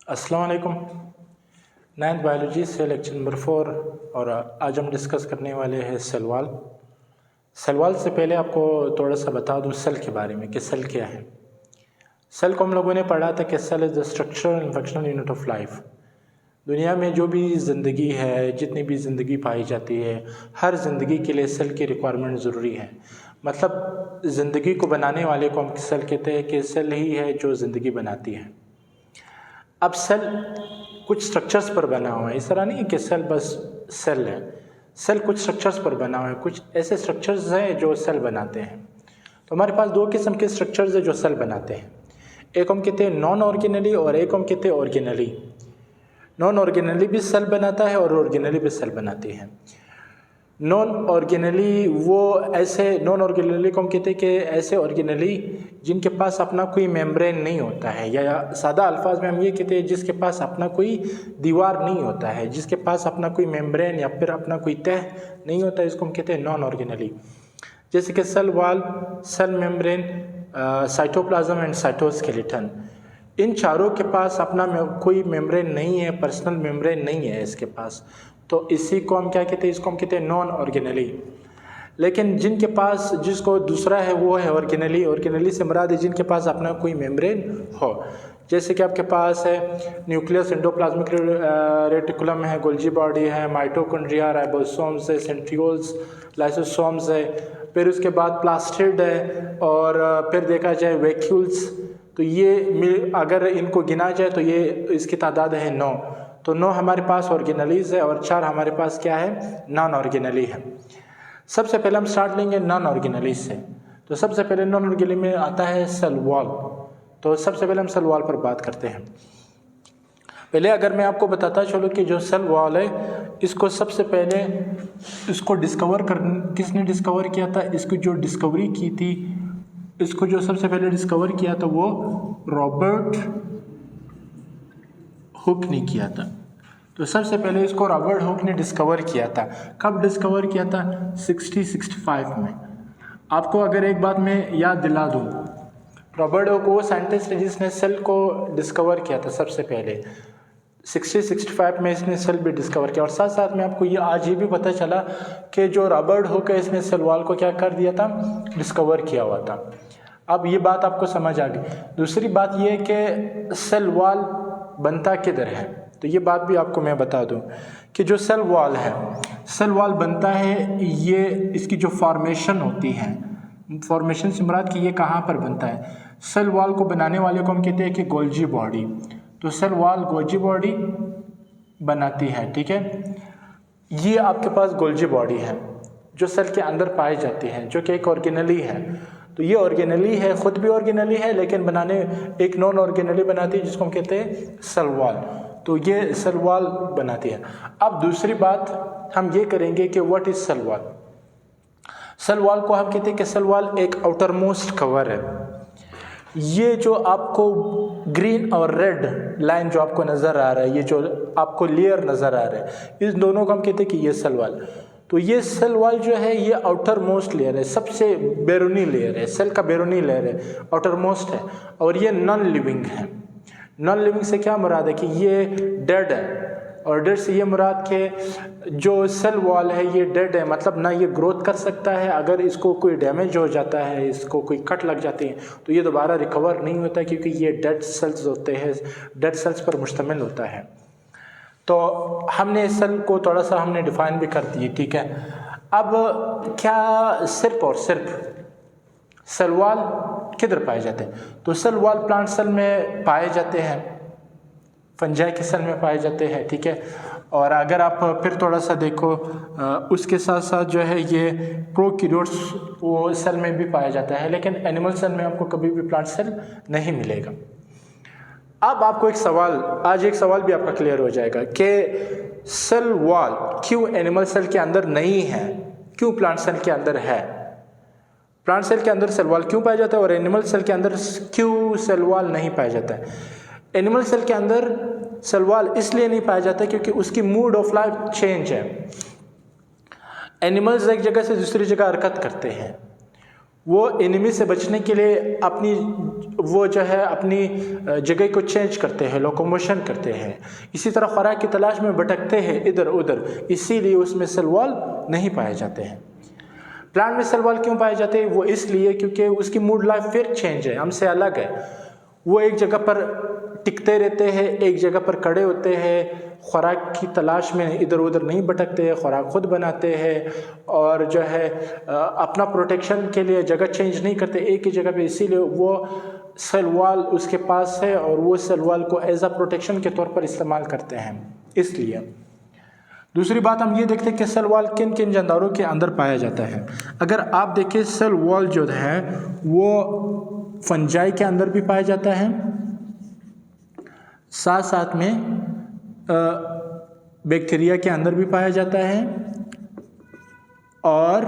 अस्सलाम वालेकुम। 9th biology से लेक्चर नंबर 4 और आज हम डिस्कस करने वाले हैं सेल वॉल। सेल वॉल से पहले आपको थोड़ा सा बता दूं सेल के बारे में कि सेल क्या है। सेल को हम लोगों ने पढ़ा था कि cell is the structural and functional unit of life. दुनिया में जो भी ज़िंदगी है, जितनी भी ज़िंदगी पाई जाती है, हर ज़िंदगी के लिए सेल की रिक्वायरमेंट ज़रूरी है। मतलब ज़िंदगी को बनाने वाले को हम सेल कहते हैं कि सेल ही है जो ज़िंदगी बनाती है। अब सेल कुछ स्ट्रक्चर्स पर बना हुआ है, इस तरह नहीं है कि सेल बस सेल है। सेल कुछ स्ट्रक्चर्स पर बना हुआ है, कुछ ऐसे स्ट्रक्चर्स हैं जो सेल बनाते हैं। तो हमारे पास दो किस्म के स्ट्रक्चर्स हैं जो सेल बनाते हैं। एक हम कहते हैं नॉन ऑर्गेनली और एक हम कहते हैं ऑर्गेनली। नॉन ऑर्गेनली भी सेल बनाता है और ऑर्गेनली भी सेल बनाती है। नॉन ऑर्गेनली नॉन ऑर्गेनली को हम कहते हैं कि ऐसे ऑर्गेनली जिनके पास अपना कोई मेम्ब्रेन नहीं होता है, या सादा अल्फाज में हम ये कहते हैं जिसके पास अपना कोई दीवार नहीं होता है, जिसके पास अपना कोई मेम्ब्रेन या फिर अपना कोई तह नहीं होता है, इसको हम कहते हैं नॉन ऑर्गेनली। जैसे कि cell wall, cell membrane, cytoplasm and cytoskeleton. इन चारों के पास अपना कोई मेम्ब्रेन नहीं है, पर्सनल मेम्ब्रेन नहीं है इसके पास, तो इसी को हम क्या कहते हैं, इसको हम कहते हैं नॉन ऑर्गेनली। लेकिन जिनके पास जिसको दूसरा है वो है ऑर्गेनली। ऑर्गेनली से मुराद है जिनके पास अपना कोई मेम्ब्रेन हो। जैसे कि आपके पास है न्यूक्लियस, एंडोप्लाज्मिक रेटिकुलम है, गोल्जी बॉडी है, माइटोकॉन्ड्रिया, राइबोसोम्स है, सेंट्रियोल्स, लाइसोसोम्स है, फिर उसके बाद प्लास्टिड है, और फिर देखा जाए वैक्यूल्स। तो ये अगर इनको गिना जाए तो ये इसकी तादाद है 9। तो 9 हमारे पास ऑर्गेनलीज है और 4 हमारे पास क्या है, नॉन ऑर्गेनली है। सबसे पहले हम स्टार्ट लेंगे नॉन ऑर्गेनली से। तो सबसे पहले नॉन ऑर्गेनली में आता है सेल वॉल। तो सबसे पहले हम सेल वॉल पर बात करते हैं। पहले अगर मैं आपको बताता चलूँ कि जो सेल वॉल है, इसको सबसे पहले इसको किसने डिस्कवर किया था, इसकी जो डिस्कवरी की थी, इसको जो सबसे पहले डिस्कवर किया था वो रॉबर्ट हुक ने किया था। तो सबसे पहले इसको रॉबर्ट हुक ने डिस्कवर किया था। कब डिस्कवर किया था? 65 में। आपको अगर एक बात मैं याद दिला दूं, रॉबर्ट हुक वो साइंटिस्ट है जिसने सेल को डिस्कवर किया था सबसे पहले। 65 में इसने सेल भी डिस्कवर किया। और साथ साथ में आपको आज ये भी पता चला कि जो रॉबर्ट हुक है इसने सेल वॉल को क्या कर दिया था, डिस्कवर किया हुआ था। अब ये बात आपको समझ आ गई। दूसरी बात ये है कि सेल वॉल बनता किधर है, तो ये बात भी आपको मैं बता दूं कि जो सेल वॉल है, सेल वॉल बनता है, ये इसकी जो फॉर्मेशन होती है, फॉर्मेशन से मुराद कि ये कहाँ पर बनता है। सेल वॉल को बनाने वाले को हम कहते हैं कि गोल्जी बॉडी। तो सेल वॉल गोल्जी बॉडी बनाती है, ठीक है। ये आपके पास गोल्जी बॉडी है जो सेल के अंदर पाई जाती है, जो कि एक ऑर्गेनली है। तो ये ऑर्गेनली है, खुद भी ऑर्गेनली है, लेकिन बनाने एक नॉन ऑर्गेनली बनाती है जिसको हम कहते हैं सेल वॉल। तो ये सेल वॉल बनाती है। अब दूसरी बात हम ये करेंगे कि what is cell wall. Cell wall को हम कहते हैं कि सेल वॉल एक आउटर मोस्ट कवर है। ये जो आपको ग्रीन और रेड लाइन जो आपको नजर आ रहा है, ये जो आपको लेयर नजर आ रहा है, इस दोनों को हम कहते हैं कि ये सेल वॉल। तो ये सेल वॉल जो है ये आउटर मोस्ट लेयर है, सबसे बैरूनी लेयर है, सेल का बैरूनी लेयर है, आउटर मोस्ट है, और ये नॉन लिविंग है। नॉन लिविंग से क्या मुराद है कि ये डेड है, और डेड से ये मुराद के जो सेल वॉल है ये डेड है, मतलब ना ये ग्रोथ कर सकता है। अगर इसको कोई डैमेज हो जाता है, इसको कोई कट लग जाती है, तो ये दोबारा रिकवर नहीं होता, क्योंकि ये डेड सेल्स होते हैं, डेड सेल्स पर मुश्तमिल होता है। तो हमने इस सेल को थोड़ा सा हमने डिफाइन भी कर दिए, ठीक है। अब क्या सिर्फ और सिर्फ सेल वॉल किधर पाए जाते हैं? तो सेल वॉल प्लांट सेल में पाए जाते हैं, फंजाई के सेल में पाए जाते हैं, ठीक है। और अगर आप फिर थोड़ा सा देखो, उसके साथ साथ जो है ये प्रोकैरियोट्स वो सेल में भी पाया जाता है, लेकिन एनिमल सेल में आपको कभी भी प्लांट सेल नहीं मिलेगा। अब आपको एक सवाल भी आपका क्लियर हो जाएगा कि सेल वॉल क्यों एनिमल सेल के अंदर नहीं है, क्यों प्लांट सेल के अंदर है। प्लांट सेल के अंदर सेल वॉल क्यों पाया जाता है और एनिमल सेल के अंदर क्यों सेल वॉल नहीं पाया जाता है। एनिमल सेल के अंदर सेल वॉल इसलिए नहीं पाया जाता क्योंकि उसकी मूड ऑफ लाइफ चेंज है। एनिमल्स एक जगह से दूसरी जगह हरकत करते हैं, वो एनिमी से बचने के लिए अपनी वो जो है अपनी जगह को चेंज करते हैं, लोकोमोशन करते हैं, इसी तरह खुराक की तलाश में भटकते हैं इधर उधर, इसीलिए उसमें सेल वॉल नहीं पाए जाते हैं। प्लांट में सेल वॉल क्यों पाए जाते हैं? वो इसलिए क्योंकि उसकी मूड लाइफ फिर चेंज है, हमसे अलग है। वो एक जगह पर टिकते रहते हैं, एक जगह पर खड़े होते हैं, खुराक की तलाश में इधर उधर नहीं भटकते हैं, खुराक खुद बनाते हैं और जो है अपना प्रोटेक्शन के लिए जगह चेंज नहीं करते एक ही जगह पे, इसीलिए वो सेल वॉल उसके पास है और वो सेल वॉल को एज अ प्रोटेक्शन के तौर पर इस्तेमाल करते हैं। इसलिए दूसरी बात हम ये देखते हैं कि सेल वॉल किन किन जानदारों के अंदर पाया जाता है। अगर आप देखें सेल वॉल जो है वो फंजाई के अंदर भी पाया जाता है, साथ साथ में बैक्टीरिया के अंदर भी पाया जाता है और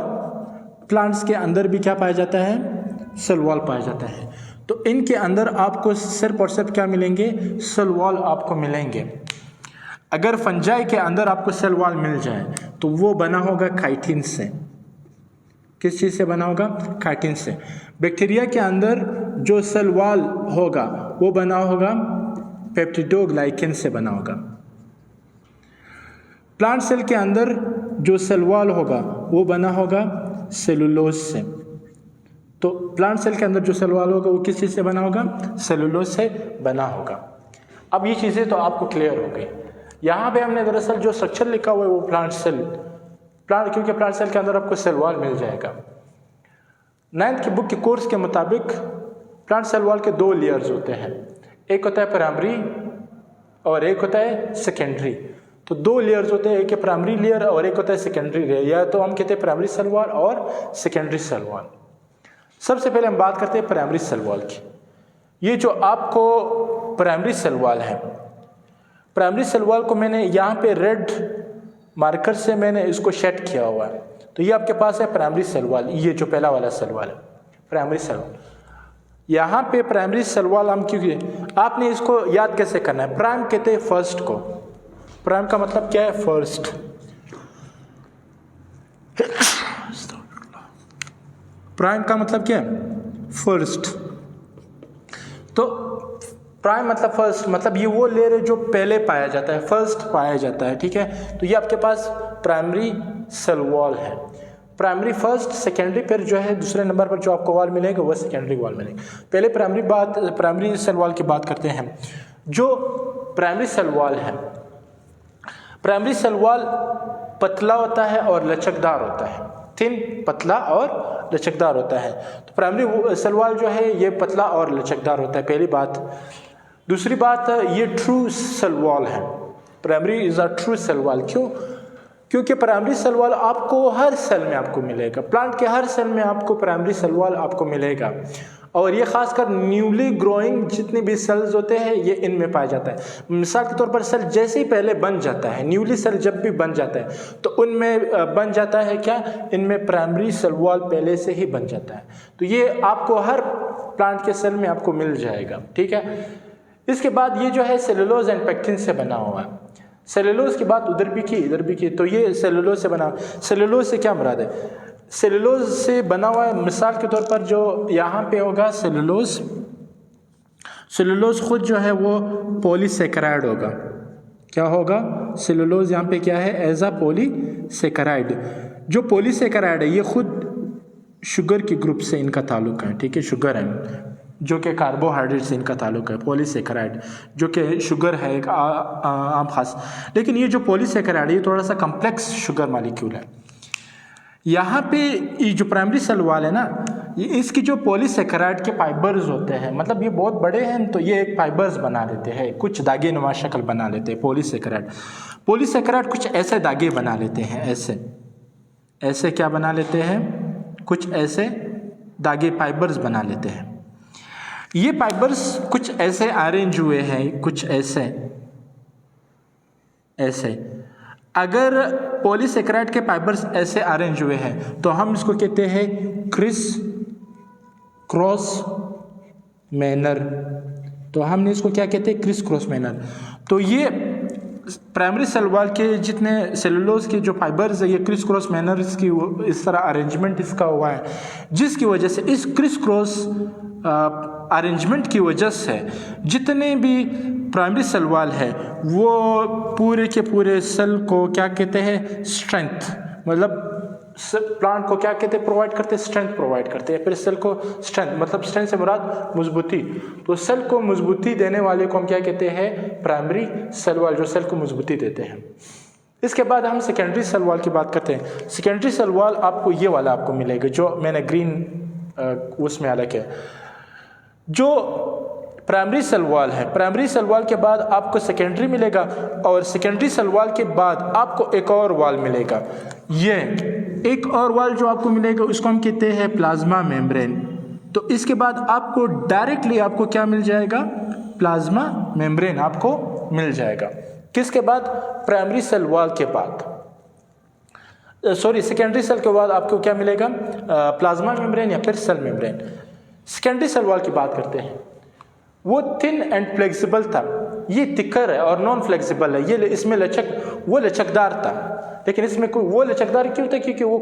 प्लांट्स के अंदर भी क्या पाया जाता है? सेल वॉल पाया जाता है। तो इनके अंदर आपको सिर्फ और सिर्फ क्या मिलेंगे? सेल वॉल आपको मिलेंगे। अगर फंजाई के अंदर आपको सेल वॉल मिल जाए तो वो बना होगा काइटिन से। किस चीज़ से बना होगा? काइटिन से। बैक्टीरिया के अंदर जो सेल वॉल होगा वो बना होगा पेप्टिडोग्लाइकेन से बना होगा। प्लांट सेल के अंदर जो सेल वॉल होगा वो बना होगा सेलुलोज से। तो प्लांट सेल के अंदर जो सेल वॉल होगा वो किस चीज़ से बना होगा? सेलुलोज से बना होगा। अब ये चीज़ें तो आपको क्लियर हो गई। यहाँ पे हमने दरअसल जो स्ट्रक्चर लिखा हुआ है वो प्लांट क्योंकि प्लांट सेल के अंदर आपको सेल वॉल मिल जाएगा। 9th की बुक के कोर्स के मुताबिक प्लांट सेल वॉल के 2 लेयर्स होते हैं, एक होता है प्राइमरी और एक होता है सेकेंडरी। तो 2 लेयर्स होते हैं, एक है प्राइमरी लेयर और एक होता है सेकेंडरी लेयर, या तो हम कहते हैं प्राइमरी सेल वॉल और सेकेंडरी सेल वॉल। सबसे पहले हम बात करते हैं प्राइमरी सेल वॉल की। ये जो आपको प्राइमरी सेल वॉल है, प्राइमरी सेल वॉल को मैंने यहाँ पे रेड मार्कर से मैंने इसको शेड किया हुआ है। तो ये आपके पास है प्राइमरी सेल वॉल, ये जो पहला वाला सेल वॉल है प्राइमरी सेल वॉल। यहाँ पे प्राइमरी सेल वॉल हम क्योंकि आपने इसको याद कैसे करना है? प्राइम कहते हैं फर्स्ट को। प्राइम का मतलब क्या है? फर्स्ट। प्राइम का मतलब क्या है? फर्स्ट। तो प्राइम मतलब फर्स्ट, मतलब ये वो लेयर है जो पहले पाया जाता है, फर्स्ट पाया जाता है, ठीक है। तो ये आपके पास प्राइमरी सेल वॉल है। प्राइमरी फर्स्ट, सेकेंडरी फिर जो है दूसरे नंबर पर जो आपको वॉल मिलेगा वो सेकेंडरी वॉल मिलेगा। पहले प्राइमरी सेल वॉल की बात करते हैं। जो प्राइमरी सेल वॉल है, प्राइमरी सेल वॉल पतला होता है और लचकदार होता है, थिन, पतला और लचकदार होता है। तो प्राइमरी सेल वॉल जो है ये पतला और लचकदार होता है, पहली बात। दूसरी बात, ये ट्रू सेल वॉल है। Primary is a true cell wall. क्यों? क्योंकि प्राइमरी सेल वॉल आपको हर सेल में आपको मिलेगा, प्लांट के हर सेल में आपको प्राइमरी सेल वॉल आपको मिलेगा। और ये खासकर न्यूली ग्रोइंग जितने भी सेल्स होते हैं ये इनमें पाया जाता है। मिसाल के तौर पर सेल जैसे ही पहले बन जाता है, न्यूली सेल जब भी बन जाता है तो उनमें बन जाता है क्या? इनमें प्राइमरी सेल वॉल पहले से ही बन जाता है। तो ये आपको हर प्लांट के सेल में आपको मिल जाएगा, ठीक है। इसके बाद ये जो है सेलुलोज एंड पेक्टिन से बना हुआ है। सेलुलोज की बात उधर भी की इधर भी की, तो ये सेलुलोज से बना। सेलुलोज से क्या मुराद है? सेलुलोज से बना हुआ है, मिसाल के तौर पर जो यहाँ पे होगा सेलुलोज, सेलुलोज खुद जो है वो पॉलीसेकेराइड होगा। क्या होगा? सेलुलोज यहाँ पे क्या है? As a polysaccharide. जो पॉलीसेकेराइड है ये खुद शुगर के ग्रुप से इनका ताल्लुक है, ठीक है। शुगर है जो कि कार्बोहाइड्रेट से इनका ताल्लुक है, पॉलीसेकेराइड जो कि शुगर है एक आम खास। लेकिन ये जो पॉलीसेकेराइड है ये थोड़ा सा कम्प्लेक्स शुगर मालिक्यूल है। यहाँ पे ये जो प्राइमरी सेल वॉल है ना, ये इसकी जो पॉलीसेकेराइड के फाइबर्स होते हैं, मतलब ये बहुत बड़े हैं, तो ये एक फाइबर्स बना लेते हैं, कुछ धागे नुमा शक्ल बना लेते हैं। पॉलीसेकेराइड कुछ ऐसे धागे बना लेते हैं, ऐसे क्या बना लेते हैं? कुछ ऐसे धागे फाइबर्स बना लेते हैं। ये फाइबर्स कुछ ऐसे अरेंज हुए हैं, कुछ ऐसे। अगर पॉलीसेकेराइड के फाइबर्स ऐसे अरेंज हुए हैं तो हम इसको कहते हैं क्रिस क्रॉस मैनर। तो हमने इसको क्या कहते हैं? Criss cross manner. तो ये प्राइमरी सेल वॉल के जितने सेलुलोज के जो फाइबर्स है ये क्रिस क्रॉस मैनर की इस तरह अरेंजमेंट इसका हुआ है, जिसकी वजह से इस क्रिस क्रॉस अरेंजमेंट की वजह से जितने भी प्राइमरी सेल वॉल है वो पूरे के पूरे सेल को क्या कहते हैं, स्ट्रेंथ, मतलब प्लांट को क्या कहते हैं, प्रोवाइड करते हैं, स्ट्रेंथ प्रोवाइड करते हैं। फिर सेल को स्ट्रेंथ, मतलब स्ट्रेंथ से मुराद मजबूती, तो सेल को मजबूती देने वाले को हम क्या कहते हैं, प्राइमरी सेल वॉल, जो सेल को मजबूती देते हैं। इसके बाद हम सेकेंडरी सेल वॉल की बात करते हैं। सेकेंडरी सेल वॉल आपको ये वाला आपको मिलेगा जो मैंने ग्रीन उसमें अलग है। जो प्राइमरी सेल वॉल है, प्राइमरी सेल वॉल के बाद आपको सेकेंडरी मिलेगा और सेकेंडरी सेल वॉल के बाद आपको एक और वॉल मिलेगा। ये एक और वॉल जो आपको मिलेगा उसको हम कहते हैं प्लाज्मा मेम्ब्रेन। तो इसके बाद आपको डायरेक्टली आपको क्या मिल जाएगा, प्लाज्मा मेम्ब्रेन आपको मिल जाएगा। किसके बाद, प्राइमरी सेल वॉल के बाद, सेकेंडरी सेल के बाद आपको क्या मिलेगा, प्लाज्मा मेम्ब्रेन या फिर cell membrane. Secondary cell wall की बात करते हैं। वो थिन एंड फ्लेक्सिबल था, ये थिकर है और नॉन फ्लेक्सिबल है। ये इसमें वो लचकदार था, लेकिन इसमें कोई वो लचकदार क्यों था, क्योंकि वो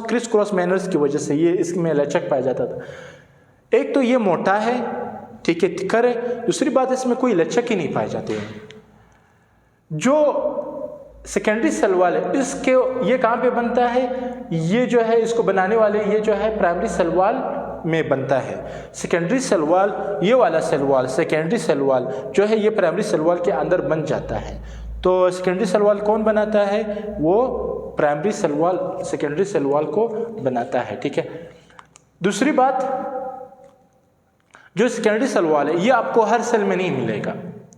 क्रिस क्रॉस मैनर्स की वजह से ये इसमें लचक पाया जाता था। एक तो ये मोटा है, ठीक है, थिकर है, दूसरी बात इसमें कोई लचक ही नहीं पाई जाती है। जो सेकेंडरी सेल वॉल है इसके ये कहाँ पे बनता है, ये जो है इसको बनाने वाले ये जो है प्राइमरी सेल वॉल में बनता है। सेकेंडरी सेल वॉल, ये वाला cell wall, secondary cell wall जो है ये प्राइमरी सेल वॉल के अंदर बन जाता है। तो सेकेंडरी सेल वॉल कौन बनाता है, वो primary cell wall secondary cell wall को बनाता है, ठीक है। दूसरी बात, जो सेकेंडरी सेल वॉल है ये आपको हर सेल में नहीं मिलेगा,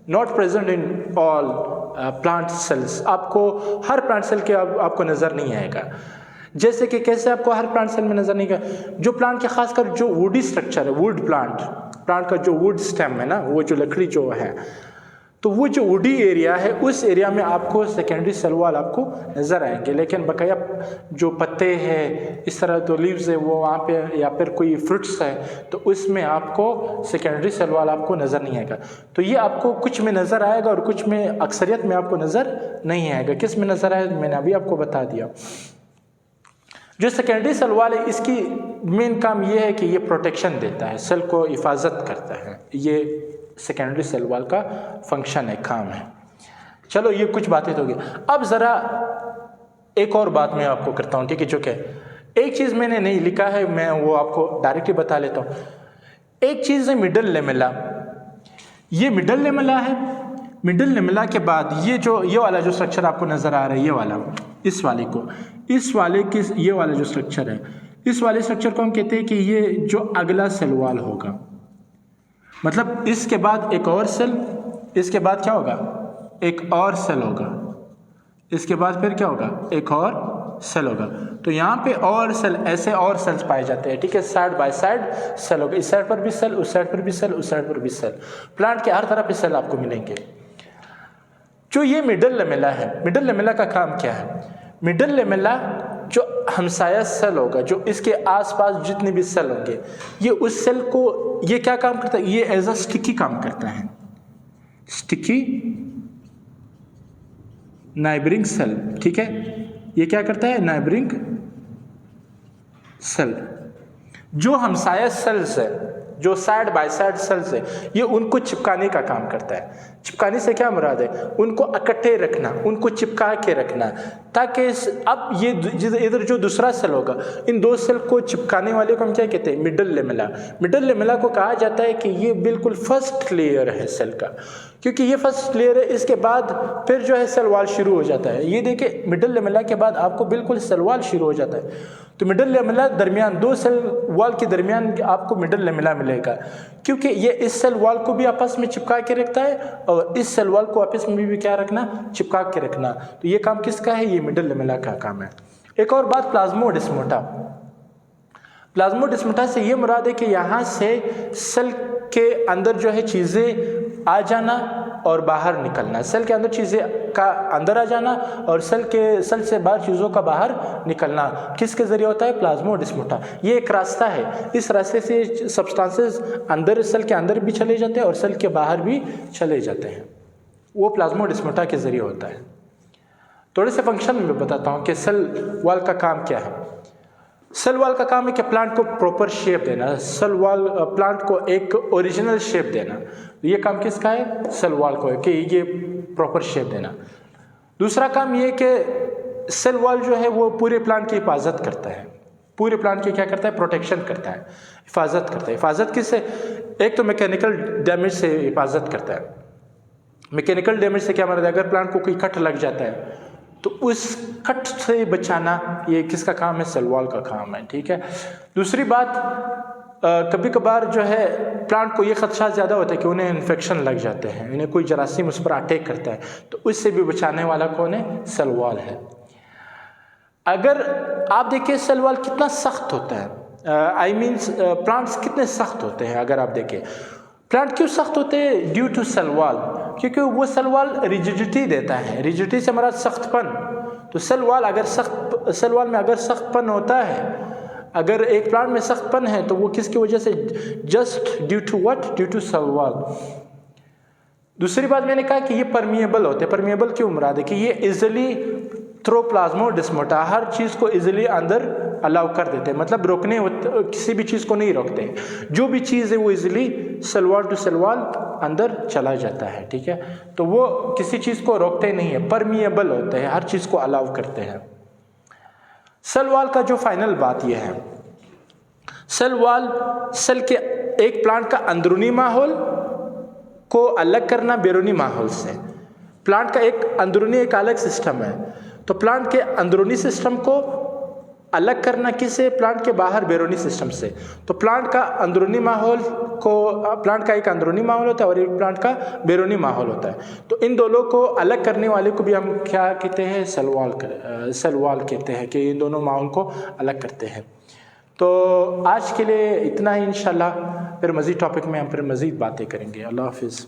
not present in all plant cells. आपको हर प्लांट सेल के आपको नजर नहीं आएगा। जैसे कि कैसे आपको हर प्लांट सेल में नजर नहीं आएगा, जो प्लांट के खासकर जो वुडी स्ट्रक्चर है, वुड प्लांट का जो वुड स्टेम है ना, वो जो लकड़ी जो है, तो वो जो वुडी एरिया है उस एरिया में आपको सेकेंडरी सेल वॉल आपको नजर आएंगे। लेकिन बकाया जो पत्ते हैं, इस तरह तो लीव्स है वो वहाँ पे, या फिर कोई फ्रूट्स है, तो उसमें आपको सेकेंडरी सेल वॉल आपको नजर नहीं आएगा। तो ये आपको कुछ में नजर आएगा और कुछ में, अक्सरियत में आपको नजर नहीं आएगा। किस में नजर आएगा मैंने अभी आपको बता दिया। जो सेकेंडरी सेल वॉल है इसकी मेन काम ये है कि ये प्रोटेक्शन देता है, सेल को हिफाजत करता है। ये सेकेंडरी सेल वॉल का फंक्शन है, काम है। चलो ये कुछ बातें तो होगी। अब जरा एक और बात मैं आपको करता हूँ, ठीक है, जो कि एक चीज मैंने नहीं लिखा है, मैं वो आपको डायरेक्टली बता लेता हूँ। एक चीज है मिडल लेमेला। ये मिडल लेमेला है। मिडल लेमेला के बाद ये वाला जो स्ट्रक्चर आपको नजर आ रहा है, ये वाला, इस वाले की ये वाला जो स्ट्रक्चर है, इस वाले स्ट्रक्चर को हम कहते हैं कि ये जो अगला सेल वॉल होगा। मतलब इसके बाद एक और सेल, इसके बाद क्या होगा, एक और सेल होगा, इसके बाद फिर क्या होगा, एक और सेल होगा। तो यहाँ पे और सेल, ऐसे और सेल्स पाए जाते हैं, ठीक है, साइड बाय साइड सेल होगा। इस साइड पर भी सेल, उस साइड पर भी सेल, उस साइड पर भी सेल। प्लांट के हर तरफ पे सेल आपको मिलेंगे। जो ये मिडल लेमेला है, मिडल लेमेला का काम क्या है, मिडल लेमेला जो हमसाया सेल होगा, जो इसके आसपास जितने भी सेल होंगे, ये उस सेल को, ये क्या काम करता है, ये एज अ स्टिकी काम करता है, स्टिकी नाइबरिंग सेल, ठीक है। ये क्या करता है, नाइबरिंग सेल। जो हमसाया सेल्स है, जो साइड बाय साइड सेल्स है, ये उनको चिपकाने का काम करता है। चिपकाने से क्या मुराद है, उनको इकट्ठे रखना, उनको चिपका के रखना, ताकि अब ये इधर जो दूसरा सेल होगा, इन दो सेल को चिपकाने वाले को हम क्या कहते हैं, मिडल लेमेला। मिडल लेमेला को कहा जाता है कि ये बिल्कुल फर्स्ट लेयर है सेल का, क्योंकि ये फर्स्ट लेयर है। इसके बाद फिर जो है सेल वॉल शुरू हो जाता है। ये देखिए, मिडल लेमेला के बाद आपको बिल्कुल सेल वॉल शुरू हो जाता है। तो मिडल लेमेला दरमियान, दो सेल वॉल के दरमियान आपको मिडल लेमेला मिलेगा, क्योंकि ये इस सेल वॉल को भी आपस में चिपका के रखता है और इस सेल वॉल को आपस में भी क्या रखना, चिपका के रखना। तो ये काम किसका है, ये मिडल लेमेला का काम है। एक और बात, प्लाज्मोडेस्माटा। प्लाज्मोडेस्माटा से ये मुराद है कि यहाँ से सेल के अंदर जो है चीज़ें आ जाना और बाहर निकलना, सेल के अंदर चीज़ें का अंदर आ जाना और सेल से बाहर चीज़ों का बाहर निकलना किसके जरिए होता है, प्लाज्मोडेस्माटा। ये एक रास्ता है, इस रास्ते से सब्सटेंसेस अंदर सेल के अंदर भी चले जाते हैं और सेल के बाहर भी चले जाते हैं। वो प्लाज्मोडेस्माटा के जरिए होता है। थोड़े से फंक्शन में बताता हूँ कि सेल वॉल का काम क्या है। सेल वॉल का काम है कि प्लांट को प्रॉपर शेप देना, सेल वॉल प्लांट को एक ओरिजिनल शेप देना। ये काम किसका है? सेल वॉल को है कि ये प्रॉपर शेप देना। दूसरा काम ये कि सेल वॉल जो है वो पूरे प्लांट की हिफाजत करता है, पूरे प्लांट की क्या करता है? प्रोटेक्शन करता है, हिफाजत करता है। हिफाजत किससे? एक तो मैकेनिकल डैमेज से हिफाजत करता है। मैकेनिकल डैमेज से क्या मतलब है? अगर प्लांट को कोई कट लग जाता है तो उस कट से बचाना ये किसका काम है? सेल वॉल का काम है, ठीक है। दूसरी बात, कभी कभार जो है प्लांट को ये खदशा ज़्यादा होता है कि उन्हें इन्फेक्शन लग जाते हैं, उन्हें कोई जरासीम उस पर अटैक करता है, तो उससे भी बचाने वाला कौन है? सेल वॉल है। अगर आप देखिए सेल वॉल कितना सख्त होता है, आई मीन्स प्लांट्स कितने सख्त होते हैं। अगर आप देखें प्लांट क्यों सख्त होते हैं? ड्यू टू सेल वॉल, क्योंकि वो सेल वॉल रिजिडिटी देता है। रिजिडिटी से हमारा सख्तपन, तो सेल वॉल में अगर सख्तपन होता है, अगर एक प्लांट में सख्तपन है तो वो किसकी वजह से? Just due to what? Due to cell wall. दूसरी बात मैंने कहा कि ये परमिएबल होते हैं। परमिएबल क्यों मुराद है? कि ये इजिली थ्रो प्लाज्मोडिस्मोटा, हर चीज़ को इजिली अंदर अलाउ कर देते हैं, मतलब रोकने किसी भी चीज़ को नहीं रोकते। जो भी चीज़ है वो easily cell wall to cell wall अंदर चला जाता है, ठीक है। तो वो किसी चीज़ को रोकते नहीं है, परमिएबल होते हैं, हर चीज़ को अलाउ करते हैं। सेल वॉल का जो फाइनल बात यह है, सेल वॉल सेल के एक प्लांट का अंदरूनी माहौल को अलग करना बैरूनी माहौल से। प्लांट का एक अंदरूनी एक अलग सिस्टम है, तो प्लांट के अंदरूनी सिस्टम को अलग करना किससे? प्लांट के बाहर बैरूनी सिस्टम से। तो प्लांट का अंदरूनी माहौल को, प्लांट का एक अंदरूनी माहौल होता है और एक प्लांट का बैरूनी माहौल होता है। तो इन दोनों को अलग करने वाले को भी हम क्या कहते हैं? सेल वॉल कहते हैं, कि इन दोनों माहौल को अलग करते हैं। तो आज के लिए इतना ही, इंशाल्लाह फिर मज़ीद टॉपिक में हम फिर मज़ीद बातें करेंगे। अल्लाह हाफिज़।